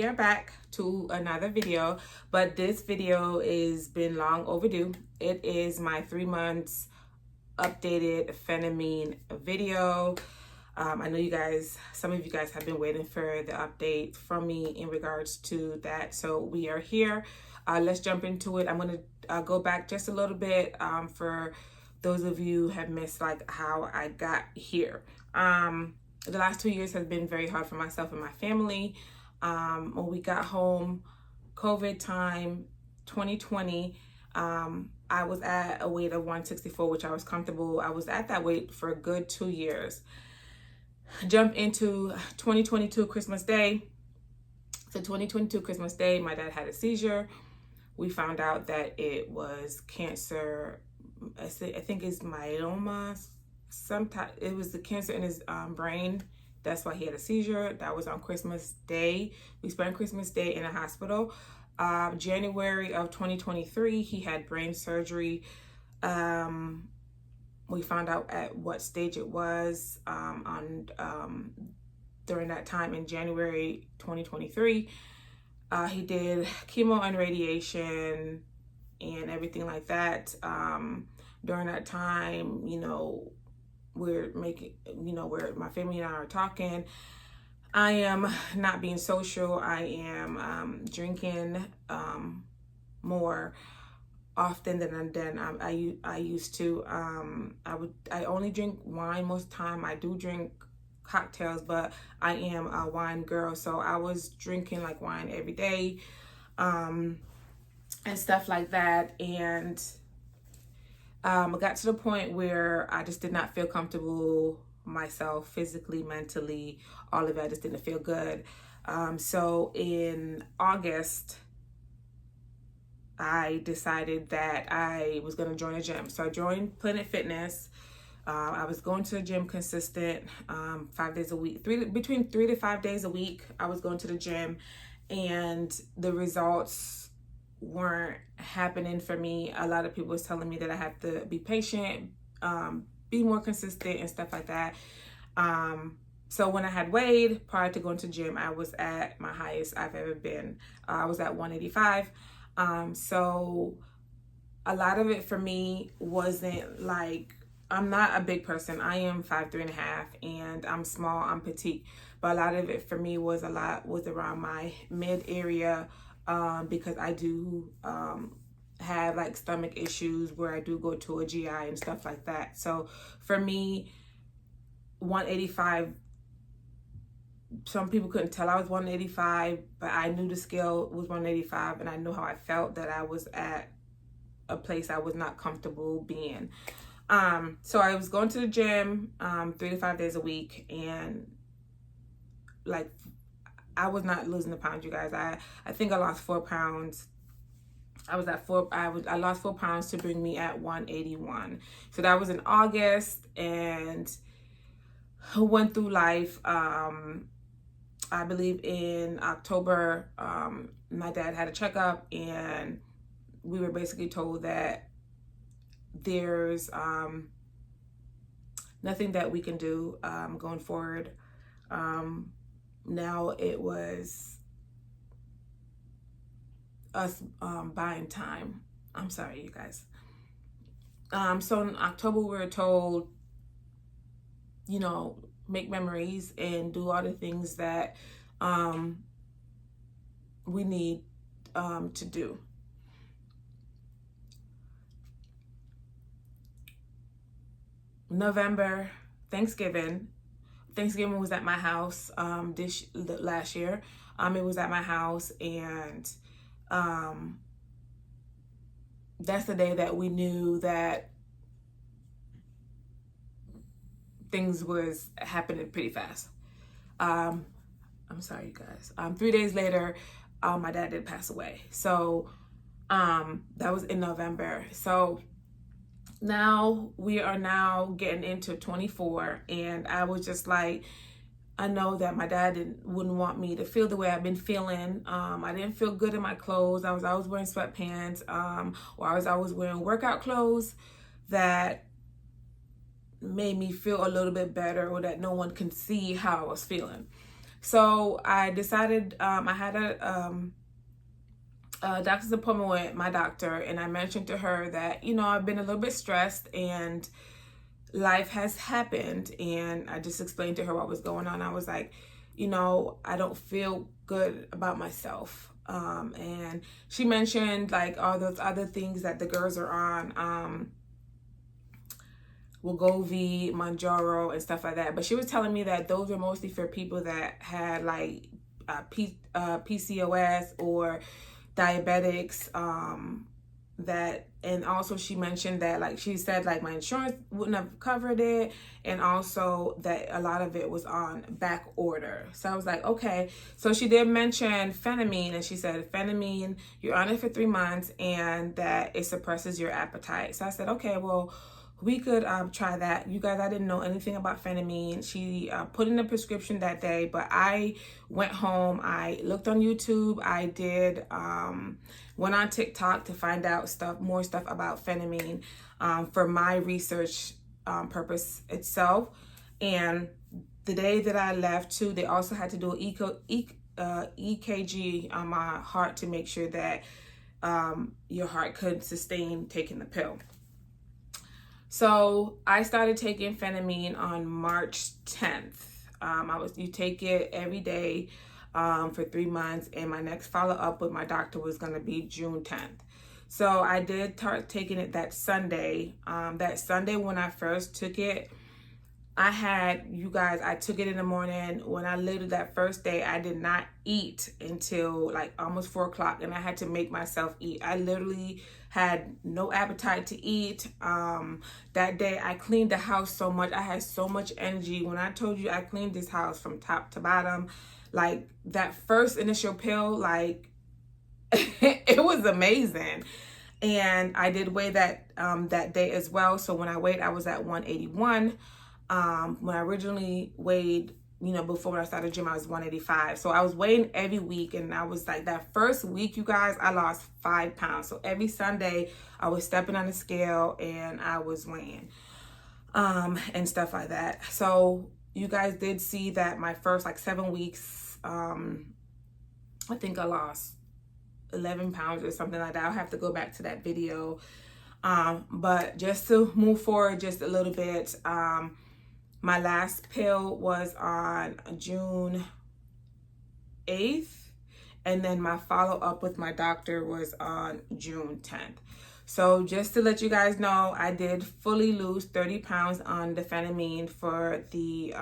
are back to another video, but this video is been long overdue. It is my 3 months updated Phentermine video. I know you guys, some of you guys have been waiting for the update from me in regards to that, so we are here. Let's jump into it. I'm going to go back just a little bit for those of you who have missed like how I got here. The last 2 years has been very hard for myself and my family. When we got home, COVID time, 2020, I was at a weight of 164, which I was comfortable. I was at that weight for a good 2 years. Jump into 2022 Christmas Day. So 2022 Christmas Day, my dad had a seizure. We found out that it was cancer. I think it's myeloma. It was the cancer in his brain. That's why he had a seizure. That was on Christmas Day. We spent Christmas Day in a hospital. January of 2023, he had brain surgery. We found out at what stage it was during that time in January 2023. He did chemo and radiation and everything like that. During that time, we're making, where my family and I are talking. I am not being social. I am drinking more often than I used to. I only drink wine most of the time. I do drink cocktails, but I am a wine girl, so I was drinking like wine every day and stuff like that. And I got to the point where I just did not feel comfortable myself, physically, mentally, all of it. I just didn't feel good. So in August, I decided that I was going to join a gym. So I joined Planet Fitness. I was going to the gym consistent, 5 days a week, between 3 to 5 days a week. I was going to the gym, and the results weren't happening for me. A lot of people was telling me that I have to be patient, be more consistent and stuff like that. So when I had weighed prior to going to the gym, I was at my highest I've ever been. I was at 185. So a lot of it for me wasn't like, I'm not a big person. I am 5'3.5", and I'm small, I'm petite. But a lot of it for me was around my mid area, because I do have like stomach issues where I do go to a GI and stuff like that. So for me, 185, some people couldn't tell I was 185, but I knew the scale was 185, and I knew how I felt, that I was at a place I was not comfortable being. So I was going to the gym 3 to 5 days a week, and like I was not losing the pounds, you guys. I think I lost 4 pounds. I lost 4 pounds to bring me at 181. So that was in August, and I went through life. I believe in October, my dad had a checkup, and we were basically told that there's nothing that we can do going forward. Now it was us buying time. I'm sorry, you guys. So in October, we were told, make memories and do all the things that we need to do. November, Thanksgiving was at my house last year. It was at my house, and that's the day that we knew that things was happening pretty fast. I'm sorry, you guys. 3 days later, my dad did pass away. So that was in November. So now we are now getting into 24, and I was just like, I know that my dad wouldn't want me to feel the way I've been feeling. I didn't feel good in my clothes. I was always wearing sweatpants, or I was always wearing workout clothes that made me feel a little bit better, or that no one can see how I was feeling. So I decided, I had a doctor's appointment with my doctor, and I mentioned to her that, I've been a little bit stressed and life has happened. And I just explained to her what was going on. I was like, I don't feel good about myself. And she mentioned like all those other things that the girls are on, Wegovy, Manjaro, and stuff like that. But she was telling me that those were mostly for people that had like PCOS or diabetics, and also she mentioned that, like, she said like my insurance wouldn't have covered it, and also that a lot of it was on back order. So I was like, okay. So she did mention Phentermine, and she said Phentermine, you're on it for 3 months and that it suppresses your appetite. So I said, okay, well, we could try that. You guys, I didn't know anything about Phentermine. She put in a prescription that day, but I went home, I looked on YouTube, I did went on TikTok to find out more stuff about Phentermine for my research purpose itself. And the day that I left too, they also had to do an EKG on my heart to make sure that your heart could sustain taking the pill. So I started taking Phentermine on March 10th. You take it every day for 3 months, and my next follow-up with my doctor was going to be June 10th. So I did start taking it that Sunday. That Sunday when I first took it, I took it in the morning. When I literally, that first day, I did not eat until like almost 4 o'clock, and I had to make myself eat. I literally had no appetite to eat. That day I cleaned the house so much. I had so much energy. When I told you I cleaned this house from top to bottom, like that first initial pill, like it was amazing. And I did weigh that that day as well. So when I weighed, I was at 181. When I originally weighed, before I started gym, I was 185. So I was weighing every week, and I was like, that first week, you guys, I lost 5 pounds. So every Sunday I was stepping on the scale and I was weighing, and stuff like that. So you guys did see that my first like 7 weeks, I think I lost 11 pounds or something like that. I'll have to go back to that video. But just to move forward just a little bit, my last pill was on June 8th, and then my follow-up with my doctor was on June 10th. So just to let you guys know, I did fully lose 30 pounds on the Phentermine for the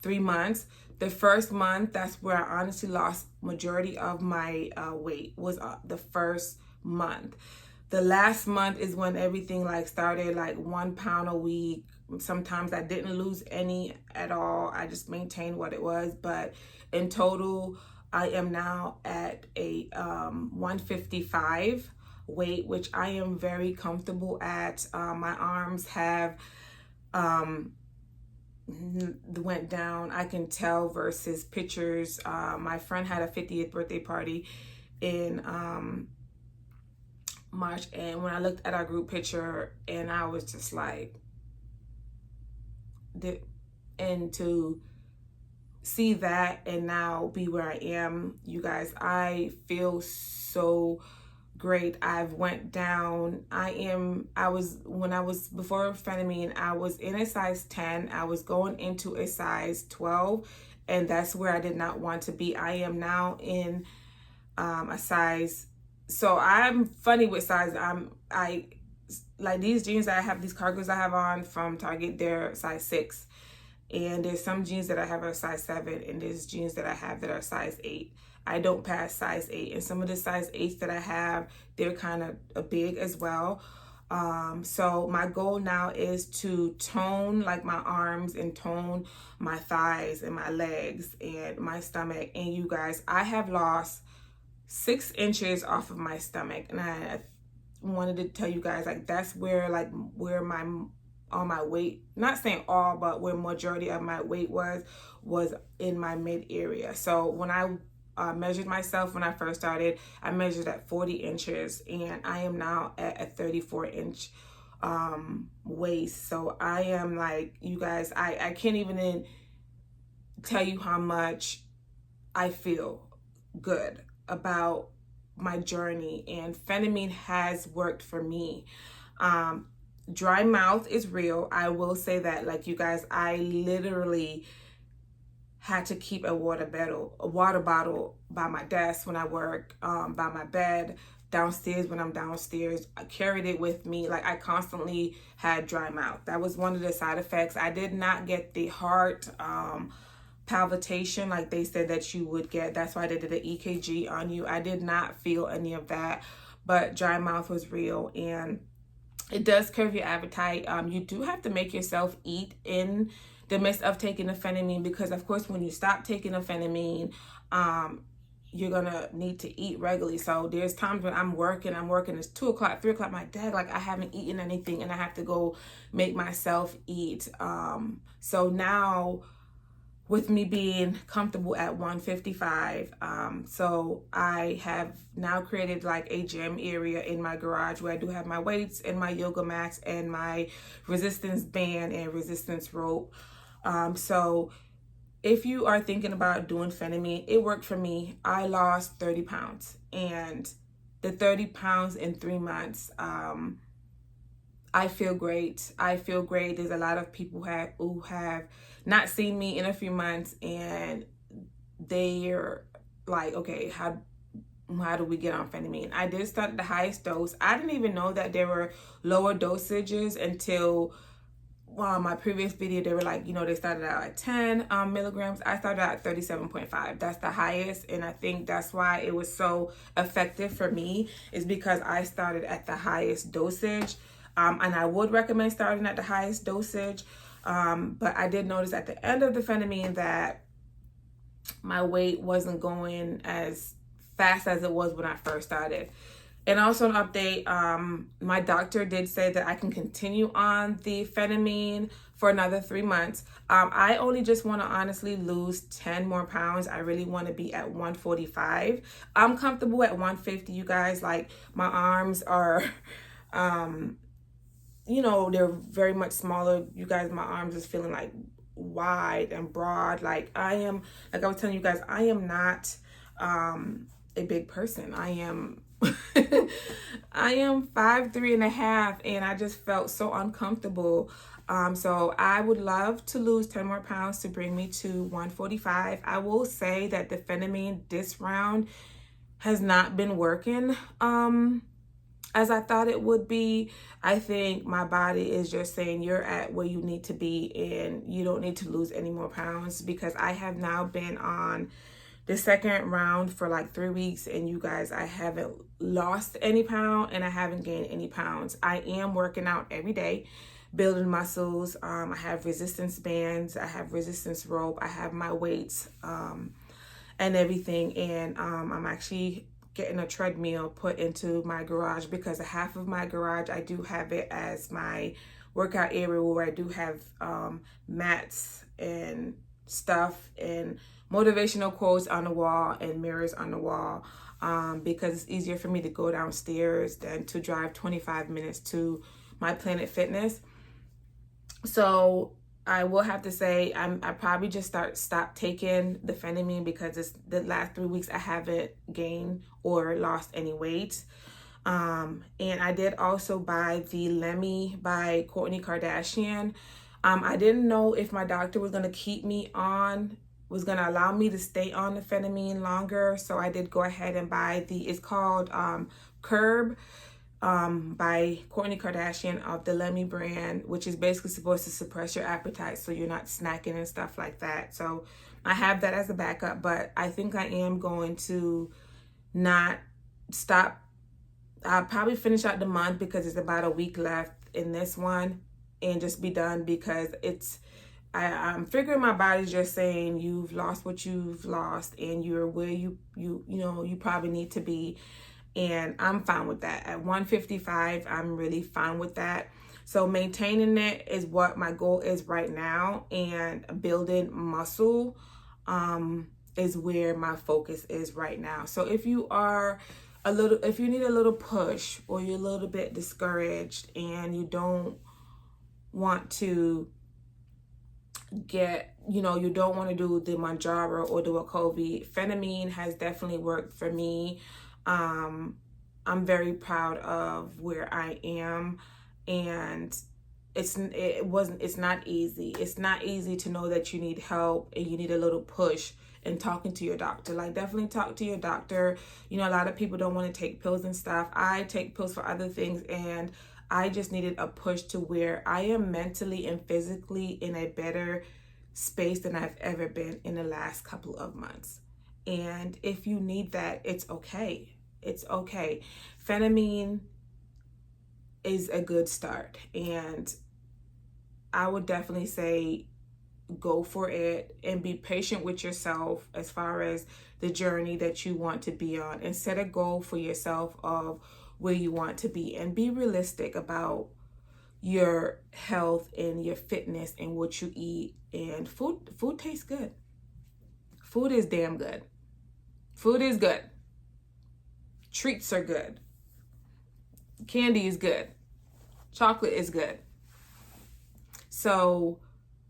3 months. The first month, that's where I honestly lost majority of my weight, was the first month. The last month is when everything like started, like 1 pound a week. Sometimes I didn't lose any at all. I just maintained what it was. But in total, I am now at a 155 weight, which I am very comfortable at. My arms have went down. I can tell versus pictures. My friend had a 50th birthday party in March, and when I looked at our group picture, and I was just like, and to see that and now be where I am, you guys, I feel so great. I've went down. When I was before Phentermine, I was in a size 10. I was going into a size 12, and that's where I did not want to be. I am now in a size. So I'm funny with size. I like these jeans that I have, these cargos I have on from Target, they're size 6. And there's some jeans that I have are size 7, and there's jeans that I have that are size 8. I don't pass size 8. And some of the size 8s that I have, they're kind of big as well. So my goal now is to tone like my arms and tone my thighs and my legs and my stomach. And you guys, I have lost 6 inches off of my stomach, and I wanted to tell you guys, like, that's where all my weight, not saying all, but where majority of my weight was in my mid area. So when I measured myself when I first started, I measured at 40 inches, and I am now at a 34-inch waist. So I am like, you guys, I can't even tell you how much I feel good about my journey, and Phentermine has worked for me. Dry mouth is real. I will say that, like, you guys, I literally had to keep a water bottle by my desk when I work, by my bed, downstairs when I'm downstairs. I carried it with me. Like, I constantly had dry mouth. That was one of the side effects. I did not get the heart palpitation like they said that you would get. That's why they did an EKG on you. I did not feel any of that, but dry mouth was real, and it does curb your appetite. You do have to make yourself eat in the midst of taking the Phentermine, because of course when you stop taking the Phentermine, you're gonna need to eat regularly. So there's times when I'm working, it's 2 o'clock, 3 o'clock, my dad, like, I haven't eaten anything and I have to go make myself eat. So now, with me being comfortable at 155, so I have now created like a gym area in my garage where I do have my weights and my yoga mats and my resistance band and resistance rope. So if you are thinking about doing Phentermine, it worked for me. I lost 30 pounds, and the 30 pounds in 3 months, I feel great. I feel great. There's a lot of people who have not seen me in a few months, and they're like, okay, how do we get on Phentermine? I did start at the highest dose. I didn't even know that there were lower dosages until my previous video. They were like, they started out at 10 milligrams. I started out at 37.5. That's the highest, and I think that's why it was so effective for me, is because I started at the highest dosage. And I would recommend starting at the highest dosage. But I did notice at the end of the Phentermine that my weight wasn't going as fast as it was when I first started. And also an update, my doctor did say that I can continue on the Phentermine for another 3 months. I only just want to honestly lose 10 more pounds. I really want to be at 145. I'm comfortable at 150, you guys. Like, my arms are... they're very much smaller. You guys, my arms is feeling like wide and broad. Like, I was telling you guys, I am not a big person. I am I am 5'3.5", and I just felt so uncomfortable. So I would love to lose 10 more pounds to bring me to 145. I will say that the Phentermine this round has not been working as I thought it would be. I think my body is just saying, you're at where you need to be and you don't need to lose any more pounds, because I have now been on the second round for like 3 weeks, and you guys, I haven't lost any pound and I haven't gained any pounds. I am working out every day, building muscles. I have resistance bands, I have resistance rope, I have my weights and everything. And I'm actually getting a treadmill put into my garage, because half of my garage, I do have it as my workout area where I do have mats and stuff and motivational quotes on the wall and mirrors on the wall, because it's easier for me to go downstairs than to drive 25 minutes to my Planet Fitness. So I will have to say I probably just stop taking the Phentermine, because it's the last 3 weeks I haven't gained or lost any weight. And I did also buy the Lemmy by Kourtney Kardashian. I didn't know if my doctor was going to allow me to stay on the Phentermine longer. So I did go ahead and buy it's called Curb by Kourtney Kardashian of the Lemmy brand, which is basically supposed to suppress your appetite so you're not snacking and stuff like that. So I have that as a backup, but I think I am going to not stop. I'll probably finish out the month, because it's about a week left in this one, and just be done, because I'm figuring my body's just saying, you've lost what you've lost and you're where you probably need to be. And I'm fine with that. At 155, I'm really fine with that. So maintaining it is what my goal is right now, and building muscle is where my focus is right now. So if you need a little push, or you're a little bit discouraged and you don't want to you don't want to do the Manjaro or the Wegovy. Phentermine has definitely worked for me. I'm very proud of where I am, and it's not easy. It's not easy to know that you need help and you need a little push and talking to your doctor. Like, definitely talk to your doctor. A lot of people don't want to take pills and stuff. I take pills for other things, and I just needed a push to where I am mentally and physically in a better space than I've ever been in the last couple of months. And if you need that, it's okay. It's okay. Phentermine is a good start, and I would definitely say go for it and be patient with yourself as far as the journey that you want to be on, and set a goal for yourself of where you want to be, and be realistic about your health and your fitness and what you eat. And food tastes good. Food is damn good. Food is good. Treats are good. Candy is good. Chocolate is good. So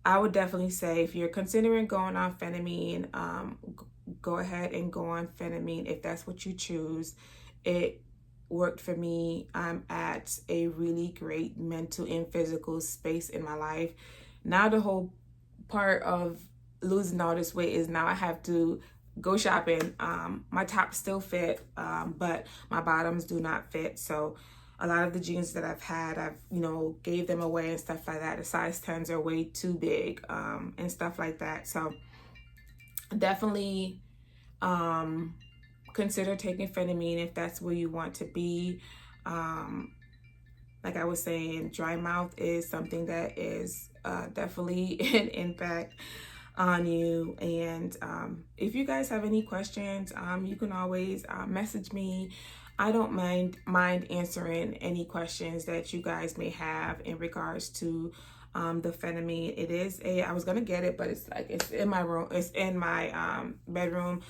I would definitely say, if you're considering going on Phentermine, go ahead and go on Phentermine if that's what you choose. It worked for me. I'm at a really great mental and physical space in my life. Now the whole part of losing all this weight is now I have to go shopping. My tops still fit, but my bottoms do not fit. So a lot of the jeans that I've had, I've, gave them away and stuff like that. The size 10s are way too big, and stuff like that. So definitely consider taking Phentermine if that's where you want to be. Like I was saying, dry mouth is something that is definitely an impact on you. And if you guys have any questions, you can always message me. I don't mind answering any questions that you guys may have in regards to the Phentermine. It is I was gonna get it, but it's in my room. It's in my bedroom.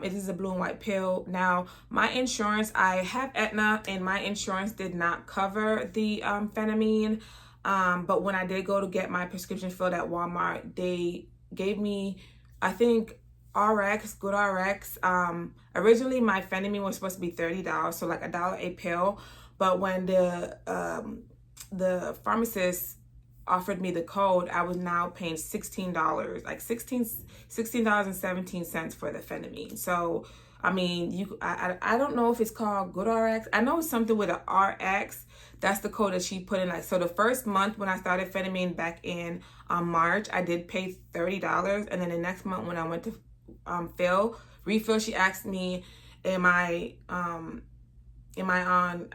It is a blue and white pill. Now, my insurance, I have Aetna, and my insurance did not cover the Phentermine. But when I did go to get my prescription filled at Walmart, they gave me, I think, Good RX. Originally my Phentermine was supposed to be $30, so like $1 a pill. But when the pharmacist offered me the code, I was now paying $16, like $16.17 for the Phentermine. So I mean, I don't know if it's called Good RX. I know it's something with a RX. That's the code that she put in. Like, so the first month when I started Phentermine back in March, I did pay $30, and then the next month when I went to refill, she asked me, am I on,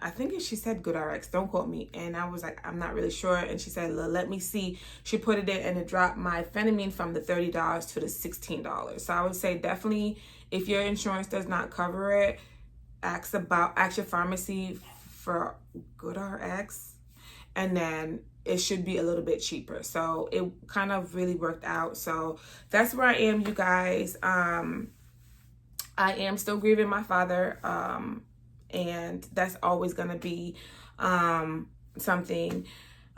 I think she said Good RX, don't quote me. And I was like, I'm not really sure. And she said, let me see. She put it in, and it dropped my Phentermine from the $30 to the $16. So I would say definitely, if your insurance does not cover it, ask your pharmacy for Good RX, and then it should be a little bit cheaper. So it kind of really worked out. So that's where I am, you guys. I am still grieving my father, and that's always going to be something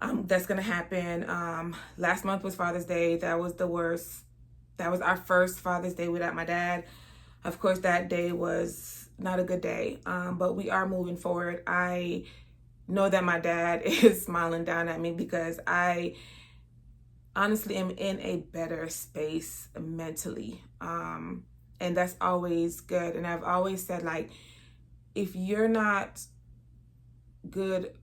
that's going to happen. Last month was Father's Day. That was the worst. That was our first Father's Day without my dad. Of course, that day was not a good day, but we are moving forward. I know that my dad is smiling down at me because I honestly am in a better space mentally. And that's always good. And I've always said, like, if you're not good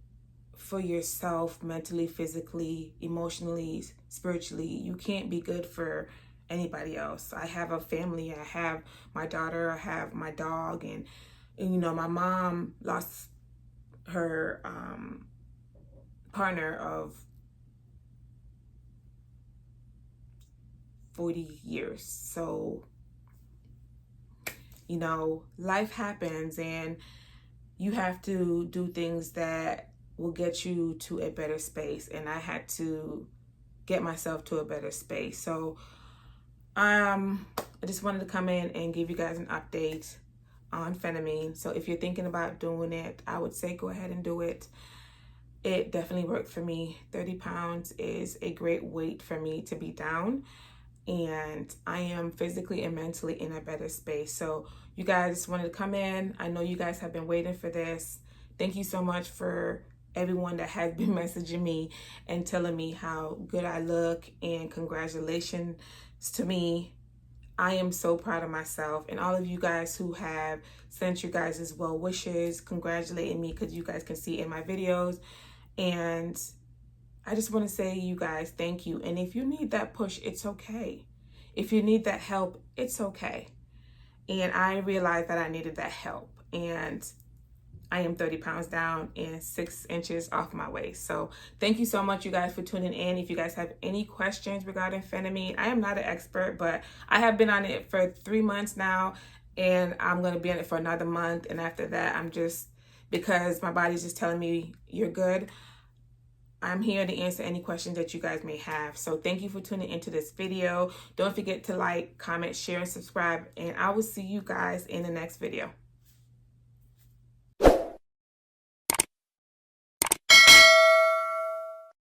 for yourself mentally, physically, emotionally, spiritually, you can't be good for anybody else. I have a family. I have my daughter. I have my dog. And my mom lost her partner of 40 years. So, life happens, and you have to do things that will get you to a better space. And I had to get myself to a better space. So I just wanted to come in and give you guys an update on Phentermine. So if you're thinking about doing it, I would say go ahead and do it. it definitely worked for me. 30 pounds is a great weight for me to be down, and I am physically and mentally in a better space. So you guys wanted to come in. I know you guys have been waiting for this. Thank you so much for everyone that has been messaging me and telling me how good I look, and congratulations to me. I am so proud of myself, and all of you guys who have sent you guys as well wishes, congratulating me, because you guys can see in my videos. And I just want to say, you guys, thank you. And if you need that push, it's okay. If you need that help, it's okay. And I realized that I needed that help. And I am 30 pounds down and 6 inches off my waist. So thank you so much, you guys, for tuning in. If you guys have any questions regarding Phentermine, I am not an expert, but I have been on it for 3 months now, and I'm going to be on it for another month. And after that, I'm just, because my body's just telling me you're good, I'm here to answer any questions that you guys may have. So thank you for tuning into this video. Don't forget to like, comment, share, and subscribe. And I will see you guys in the next video.